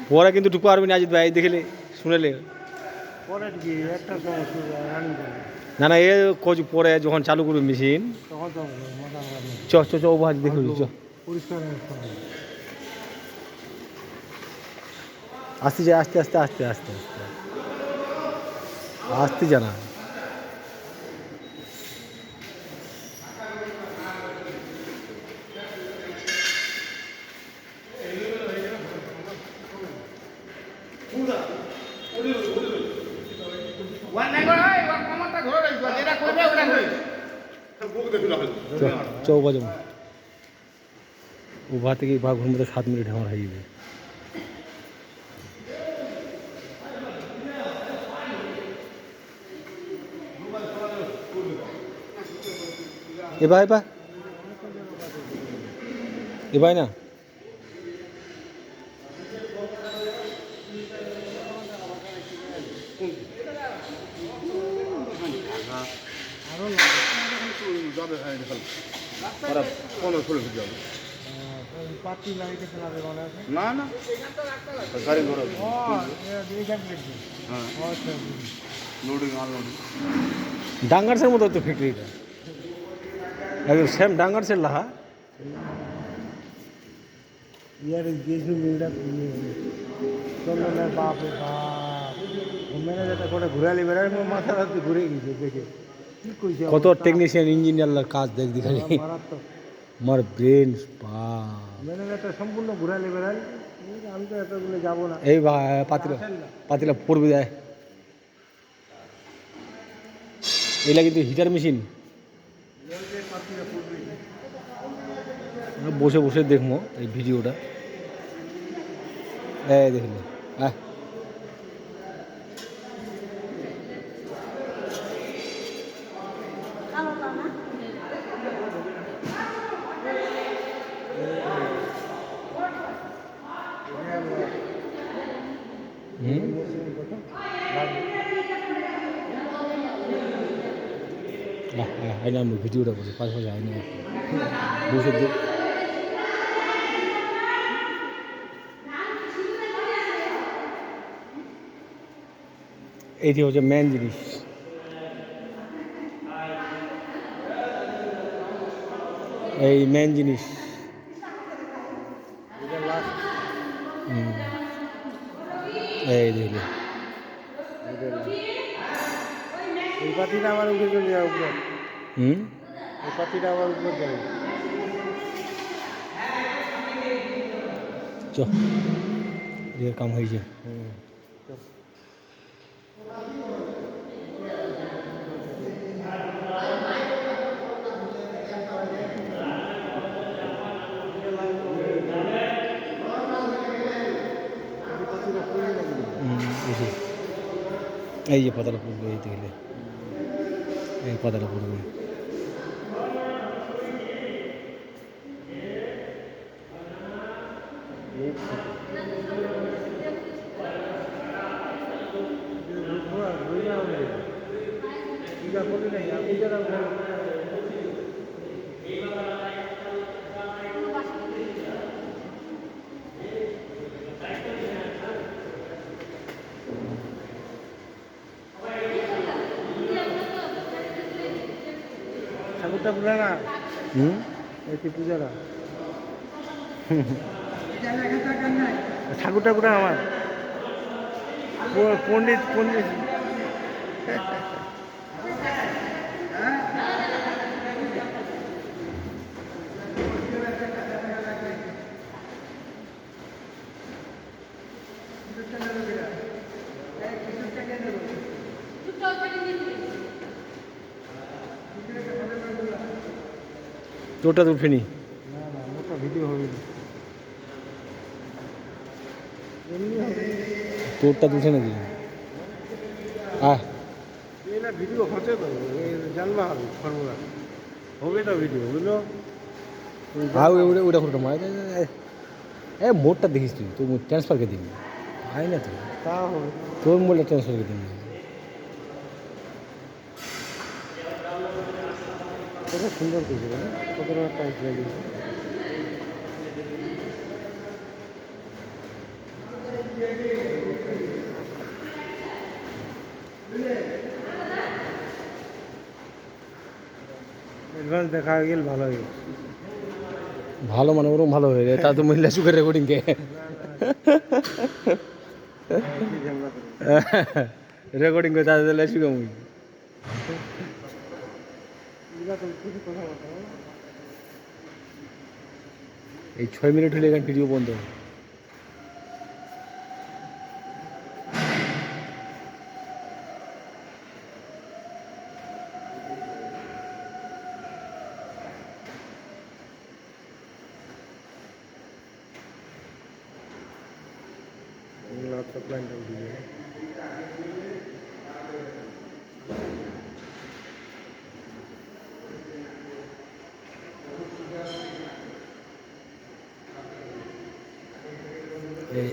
পরে কিন্তু ঢুকতে পারবি না আজিত ভাই দেখলে শুনেলে পরে কি একটা সমস্যা রানিং করবে না না এ কোচ পরে যখন চালু করবে মেশিন তখন তো মাথা খারাপ নেই চ চ চ ও ভাজ দেখে চ পরিষ্কার আসতে যায় আস্তে আস্তে আস্তে আস্তে আস্তে আসতে জানা চৌবা জমা উভা থেকে বা ঘুর মধ্যে 7 মিনিট আমার হয়ে যাবে এবার এবার এবার না পাতি লাইটে ফেলাবে মনে আছে না না গাড়ি ঘোড়া লোডিং আনলোডিং ডাঙ্গারসের মতো তো ফ্যাক্টরিটা একদম সেম ডাঙ্গারসের লাহা ইয়ার গিয়েছিল মেয়েরা চন্দনের বাপরে বাপ ম্যানেজারটা করে ঘুরালি বেড়ায় মাথা রাতে ঘুরে গেছে দেখে কি কইছে কত টেকনিশিয়ান ইঞ্জিনিয়ারলার কাজ দেখ দেখালি মারাত্মক আমার ব্রেন বা ম্যানেজারটা সম্পূর্ণ ঘুরালি বেড়াই আমি তো এতগুলো যাবো না এই পাতিলা পাতিলা পড়বে যায় এগুলা কিন্তু হিটার মেশিন বসে বসে দেখবো এই ভিডিওটা এই দেখলে হ্যাঁ আইনা আমি ভিডিওটা করছি পাশাপাশি আইনা বসে দেখ এইটি হচ্ছে মেন জিনিস এই মেন জিনিস এই দেখলে এই পাতিটা আমার উঠে চলে যাও উপরে এই পাতিটা আমার উপরে যাবে চ কাম হয়েছে এই যে পাতাটা পড়বে এই দেখলে এই পাতাটা পড়বে ঠাকুরটা পুরা না এই পূজারা ঠাকুরটা পুরা আমার পণ্ডিত পণ্ডিত তোরটা তো উঠেনি না না ওটা ভিডিও হবে তোরটা তো উঠে নাকি এটা ভিডিও হচ্ছে তো জানবা হবে ফর্মুলা হবে তো ভিডিও বুঝলো ওটা করে মারা মোটটা দেখিস তুই তোর ট্রান্সফারকে দিবি আয় না তুই তা হবে তোর মোটটা ট্রান্সফারকে দিবি কত সুন্দর করছে কত টাকা টাইট লাগিয়েছে দেখা হয়ে গেল ভালো হয়ে গেল। ভালো মানে ওরকম ভালো হয়ে যায় তা তো মহিলা সুখের রেকর্ডিং কে কি ঝামেলা করে। রেকর্ডিং করে তাদের সুখে মুই এগুলা তো কিছু কথা বলতে হবে না। এই 6 মিনিট হলে এখানে ভিডিও বন্ধ হবে। এগুলা তো প্ল্যানটা উঠে যাবে। এই